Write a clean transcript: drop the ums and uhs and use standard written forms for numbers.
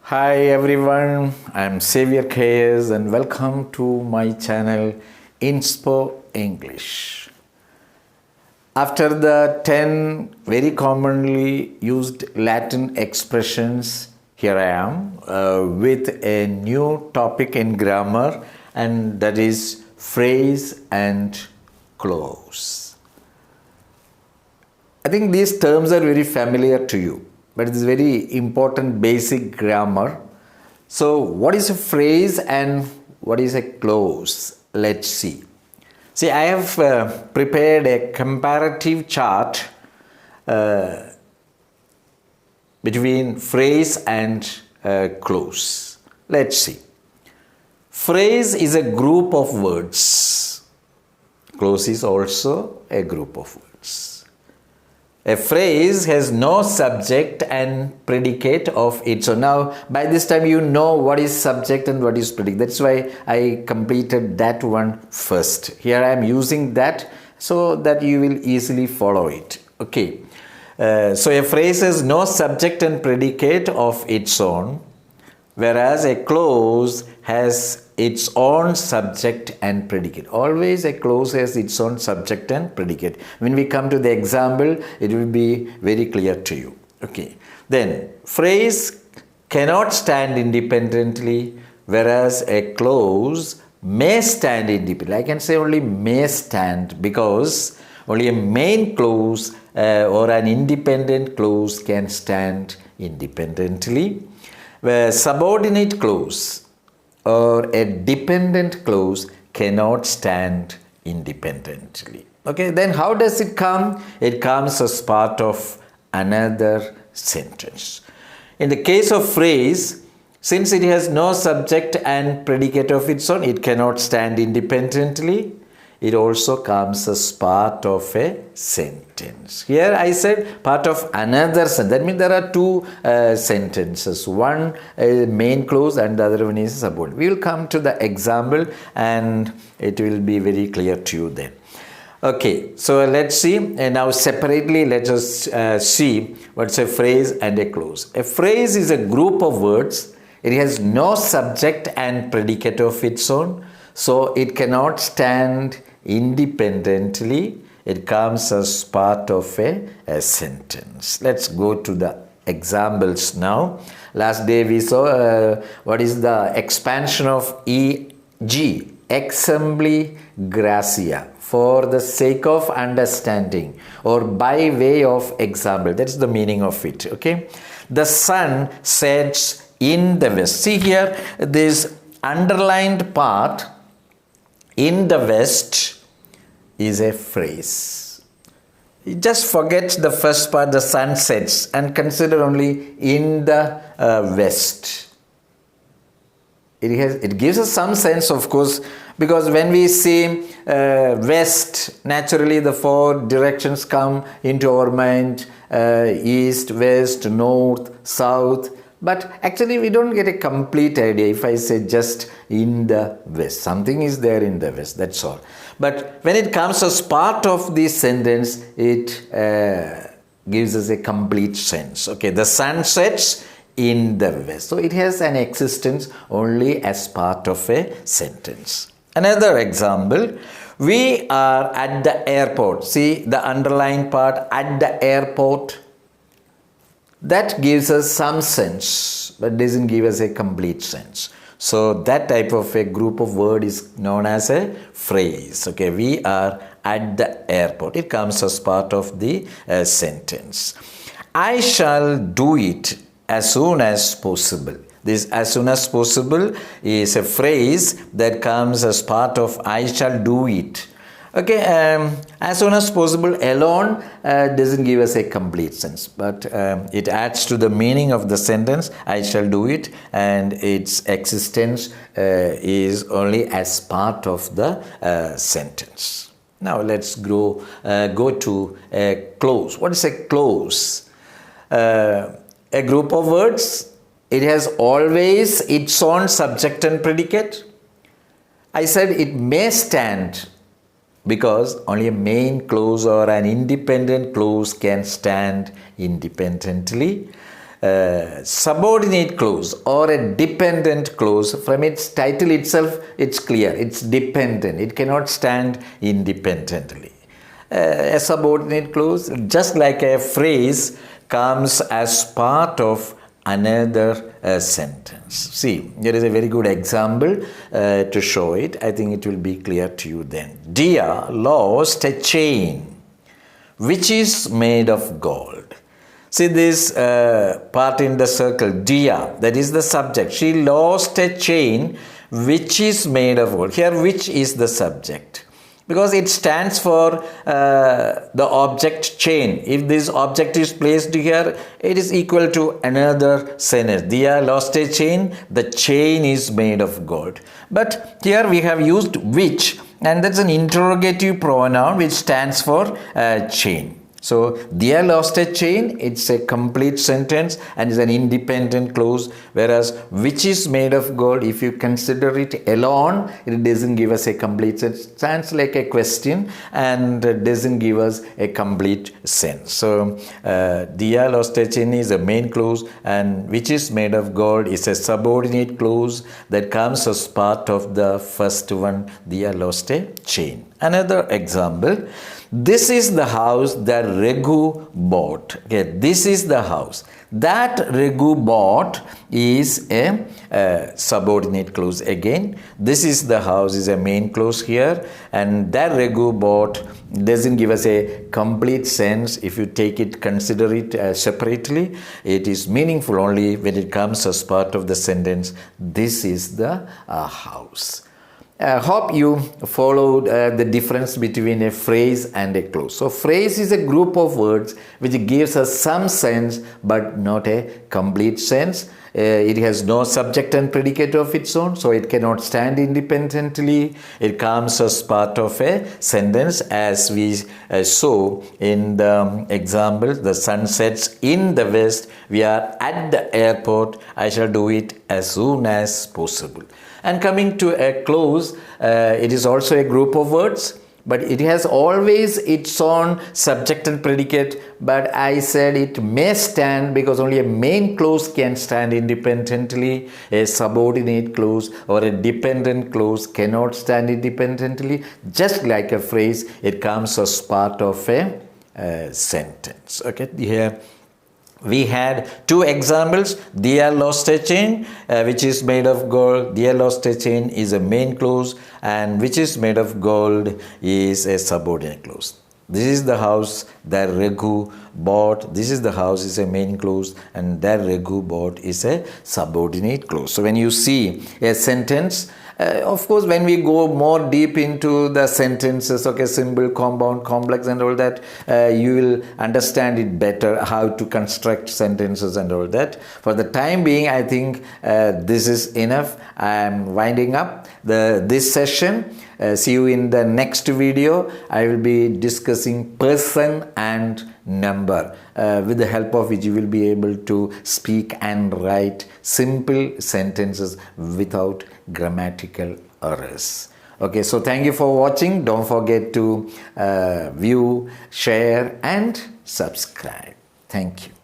Hi everyone, I'm Xavier KS and welcome to my channel Inspo English. After the 10 very commonly used Latin expressions, here I am with a new topic in grammar, and that is phrase and clause. I think these terms are very familiar to you, but it is very important basic grammar. So what is a phrase and what is a clause? Let's see. See, I have prepared a comparative chart between phrase and clause. Let's see. Phrase is a group of words. Clause is also a group of words. A phrase has no subject and predicate of its own. Now, by this time you know what is subject and what is predicate. That's why I completed that one first. Here I am using that so that you will easily follow it. Okay. So a phrase has no subject and predicate of its own, whereas a clause has its own subject and predicate. Always a clause has its own subject and predicate. When we come to the example, it will be very clear to you. Okay. Then, phrase cannot stand independently, whereas a clause may stand independently. I can say only may stand because only a main clause or an independent clause can stand independently, where subordinate clause or a dependent clause cannot stand independently. Okay, then how does it come? It comes as part of another sentence. In the case of phrase, since it has no subject and predicate of its own, it cannot stand independently. It also comes as part of a sentence. Here I said part of another sentence. That means there are two sentences. One main clause and the other one is subordinate. We will come to the example and it will be very clear to you then. Okay, so let's see. And now separately let us see what's a phrase and a clause. A phrase is a group of words. It has no subject and predicate of its own. So it cannot stand independently. It comes as part of a sentence. Let's go to the examples now. Last day we saw what is the expansion of EG, Exempli Gratia, for the sake of understanding or by way of example. That's the meaning of it. Okay. The sun sets in the west. See here, this underlined part in the west is a phrase. You just forget the first part, the sun sets, and consider only in the west. It gives us some sense, of course, because when we see west, naturally the four directions come into our mind: east, west, north, south. But actually we don't get a complete idea if I say just in the west. Something is there in the west, that's all. But when it comes as part of this sentence, it gives us a complete sense. Okay, the sun sets in the west. So it has an existence only as part of a sentence. Another example, we are at the airport. See the underlined part, at the airport. That gives us some sense, but doesn't give us a complete sense. So that type of a group of word is known as a phrase. Okay, we are at the airport. It comes as part of the sentence. I shall do it as soon as possible. This as soon as possible is a phrase that comes as part of I shall do it. Okay, as soon as possible alone doesn't give us a complete sense, but it adds to the meaning of the sentence, I shall do it, and its existence is only as part of the sentence. Now let's go to a clause. What is a clause? A group of words. It has always its own subject and predicate. I said it may stand because only a main clause or an independent clause can stand independently. subordinate clause or a dependent clause, from its title itself, it's clear. It's dependent. It cannot stand independently. A subordinate clause, just like a phrase, comes as part of another sentence. See, there is a very good example to show it. I think it will be clear to you then. Dia lost a chain which is made of gold. See this part in the circle, Dia, that is the subject. She lost a chain which is made of gold. Here, which is the subject? Because it stands for the object chain. If this object is placed here, it is equal to another sentence. Dia lost a chain, the chain is made of gold. But here we have used which, and that's an interrogative pronoun which stands for chain. So, Dia lost a chain, it's a complete sentence and is an independent clause, whereas which is made of gold, if you consider it alone, it doesn't give us a complete sense. It stands like a question and doesn't give us a complete sense. So, Dia lost a chain is a main clause and which is made of gold is a subordinate clause that comes as part of the first one, Dia lost a chain. Another example. This is the house that Raghu bought. Okay, this is the house that Raghu bought is a subordinate clause again. This is the house is a main clause here, and that Raghu bought doesn't give us a complete sense. If you take it, consider it separately, it is meaningful only when it comes as part of the sentence. This is the house. I hope you followed the difference between a phrase and a clause. So, phrase is a group of words which gives us some sense but not a complete sense. It has no subject and predicate of its own, so it cannot stand independently. It comes as part of a sentence, as we saw in the example. The sun sets in the west. We are at the airport. I shall do it as soon as possible. And coming to a clause, it is also a group of words, but it has always its own subject and predicate. But I said it may stand because only a main clause can stand independently. A subordinate clause or a dependent clause cannot stand independently. Just like a phrase, it comes as part of a sentence. Okay, here we had two examples. Dia lost a chain, which is made of gold. Dia lost a chain is a main clause, and which is made of gold is a subordinate clause. This is the house that Raghu bought. This is the house is a main clause, and that Raghu bought is a subordinate clause. So when you see a sentence, of course, when we go more deep into the sentences, okay, simple, compound, complex and all that, you will understand it better, how to construct sentences and all that. For the time being, I think this is enough. I am winding up this session. See you in the next video. I will be discussing person and number, with the help of which you will be able to speak and write simple sentences without grammatical errors. Okay, so thank you for watching. Don't forget to view, share and subscribe. Thank you.